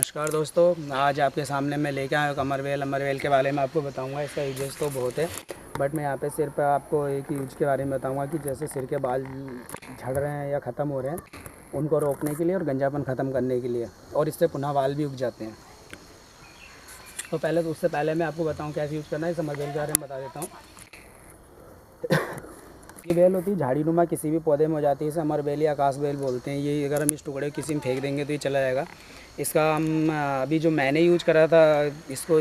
नमस्कार दोस्तों, आज आपके सामने मैं लेके आया हूँ अमरवेल के बारे में आपको बताऊंगा। इसका यूजेस तो बहुत है, बट मैं यहाँ पे सिर्फ आपको एक यूज के बारे में बताऊंगा कि जैसे सिर के बाल झड़ रहे हैं या ख़त्म हो रहे हैं, उनको रोकने के लिए और गंजापन ख़त्म करने के लिए, और इससे पुनः बाल भी उग जाते हैं। तो उससे पहले मैं आपको बताऊँ कैसे यूज़ करना है। इस अमरवेल के बारे में बता देता हूँ। ये बेल होती है झाड़ी नुमा, किसी भी पौधे में हो जाती है। इसे अमरवेल या आकाश बेल बोलते हैं। ये अगर हम इस टुकड़े किसी में फेंक देंगे तो ये चला जाएगा। इसका हम अभी जो मैंने यूज करा था इसको,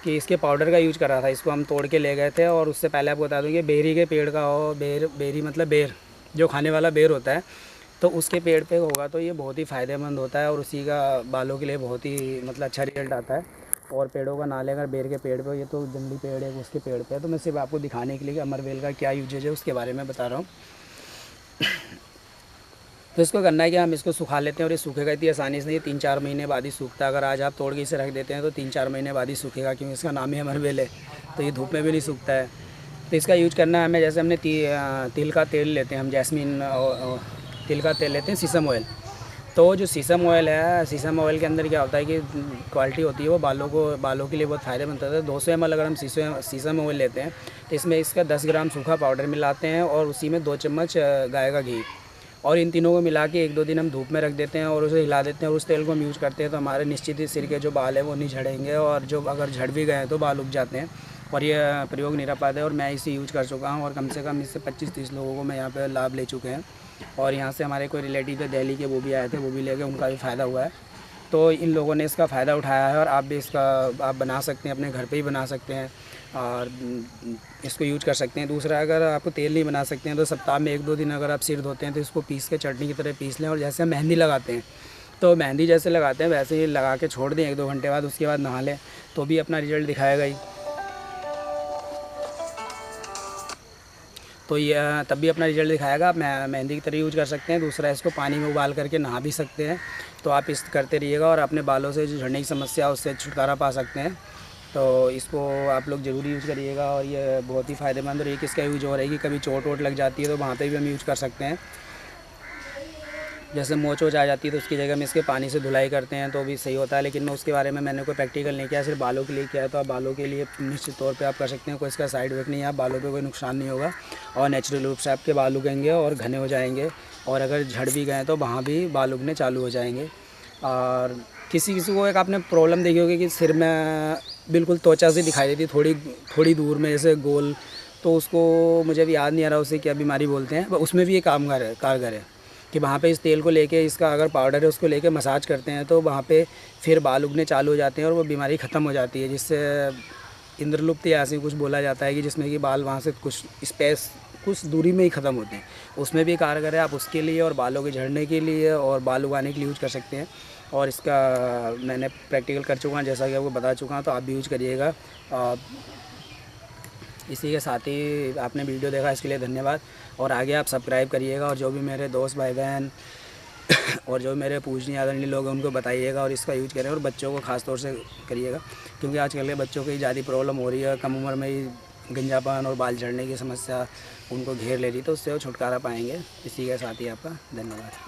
कि इसके पाउडर का यूज करा था, इसको हम तोड़ के ले गए थे। और उससे पहले आपको बता दूँ कि बेरी के पेड़ का हो, बेरी मतलब बेर, जो खाने वाला बेर होता है, तो उसके पेड़ पे होगा तो ये बहुत ही फ़ायदेमंद होता है और उसी का बालों के लिए बहुत ही मतलब अच्छा रिजल्ट आता है। और पेड़ों का नाले अगर बेर के पेड़ पे, ये तो जंगली पेड़ है उसके पेड़ पे, तो मैं सिर्फ आपको दिखाने के लिए अमरवेल का क्या यूजेज है उसके बारे में बता रहा हूँ। तो इसको करना है कि हम इसको सुखा लेते हैं, और ये सूखेगा इतनी आसानी से नहीं, 3-4 महीने बाद ही सूखता है। अगर आज आप तोड़ के इसे रख देते हैं तो 3-4 महीने बाद ही सूखेगा, क्योंकि इसका नाम ही अमरवेल है, तो ये धूप में भी नहीं सूखता है। तो इसका यूज करना है हमें, जैसे हमने तिल का तेल लेते हैं हम, जैस्मिन तिल का तेल लेते हैं, सीसम ऑयल। तो जो सीसम ऑयल है, सीसम ऑयल के अंदर क्या होता है कि क्वालिटी होती है वो बालों के लिए बहुत फ़ायदेमंद होता है। 200 ml अगर हम सीसम ऑयल लेते हैं तो इसमें इसका 10 ग्राम सूखा पाउडर मिलाते हैं, और उसी में 2 चम्मच गाय का घी, और इन तीनों को मिला के 1-2 दिन हम धूप में रख देते हैं और उसे हिला देते हैं। और उस तेल को हम यूज़ करते हैं तो हमारे निश्चित ही सिर के जो बाल हैं वो नहीं झड़ेंगे, और जो अगर झड़ भी गए हैं तो बाल उग जाते हैं। और ये प्रयोग निरापद है, और मैं इसे यूज़ कर चुका हूँ, और कम से कम इससे 25-30 लोगों को मैं यहाँ पे लाभ ले चुके हैं। और यहाँ से हमारे कोई रिलेटिव है दिल्ली के, वो भी आए थे, वो भी ले गए, उनका भी फ़ायदा हुआ है। तो इन लोगों ने इसका फ़ायदा उठाया है, और आप भी इसका आप बना सकते हैं, अपने घर पे ही बना सकते हैं और इसको यूज कर सकते हैं। दूसरा, अगर आपको तेल नहीं बना सकते हैं तो सप्ताह में 1-2 दिन अगर आप सिर धोते हैं तो इसको पीस के चटनी की तरह पीस लें। और जैसे हम मेहंदी लगाते हैं, तो मेहंदी जैसे लगाते हैं वैसे ही लगा के छोड़ दें 1-2 घंटे बाद, उसके बाद नहा लें तो भी अपना रिजल्ट दिखाएगा ही। तो ये तब भी अपना रिजल्ट दिखाएगा। आप मेहंदी की तरह यूज कर सकते हैं। दूसरा, इसको पानी में उबाल करके नहा भी सकते हैं। तो आप इस करते रहिएगा और अपने बालों से जो झड़ने की समस्या उससे छुटकारा पा सकते हैं। तो इसको आप लोग ज़रूर यूज़ करिएगा, और ये बहुत ही फ़ायदेमंद। और ये किसका यूज हो रहा है कि कभी चोट वोट लग जाती है तो वहाँ पे भी हम यूज़ कर सकते हैं। जैसे मोच वोच आ जाती है तो उसकी जगह में इसके पानी से धुलाई करते हैं तो भी सही होता है। लेकिन मैं उसके बारे में मैंने कोई प्रैक्टिकल नहीं किया, सिर्फ बालों के लिए किया है। तो आप बालों के लिए निश्चित तौर पे आप कर सकते हैं, कोई इसका साइड इफेक्ट नहीं है, आप बालों पे कोई नुकसान नहीं होगा, और नेचुरल रूप से आपके बाल उगेंगे और घने हो जाएंगे। और अगर झड़ भी गए तो वहाँ भी बाल उगने चालू हो जाएंगे। और किसी को एक आपने प्रॉब्लम देखी होगी कि सिर में बिल्कुल त्वचा से दिखाई देती है थोड़ी दूर में, जैसे गोल, तो उसको मुझे अभी याद नहीं आ रहा उसे क्या बीमारी बोलते हैं, उसमें भी ये कारगर है कि वहाँ पे इस तेल को लेके, इसका अगर पाउडर है उसको लेके मसाज करते हैं तो वहाँ पे फिर बाल उगने चालू हो जाते हैं और वो बीमारी ख़त्म हो जाती है। जिससे इंद्रलुप्त या ऐसे कुछ बोला जाता है कि जिसमें कि बाल वहाँ से कुछ दूरी में ही ख़त्म होते हैं, उसमें भी कारगर है। आप उसके लिए और बालों के झड़ने के लिए और बाल उगाने के लिए यूज़ कर सकते हैं। और इसका मैंने प्रैक्टिकल कर चुका हूँ, जैसा कि आपको बता चुका हूँ, तो आप भी यूज़ करिएगा। इसी के साथ ही आपने वीडियो देखा, इसके लिए धन्यवाद। और आगे आप सब्सक्राइब करिएगा, और जो भी मेरे दोस्त भाई बहन और जो मेरे पूजनीय आदरणीय लोग हैं उनको बताइएगा और इसका यूज करें, और बच्चों को ख़ास तौर से करिएगा, क्योंकि आजकल के बच्चों को ज़्यादा प्रॉब्लम हो रही है, कम उम्र में ही गंजापन और बाल झड़ने की समस्या उनको घेर ले रही, तो उससे वो छुटकारा पाएंगे। इसी के साथ ही आपका धन्यवाद।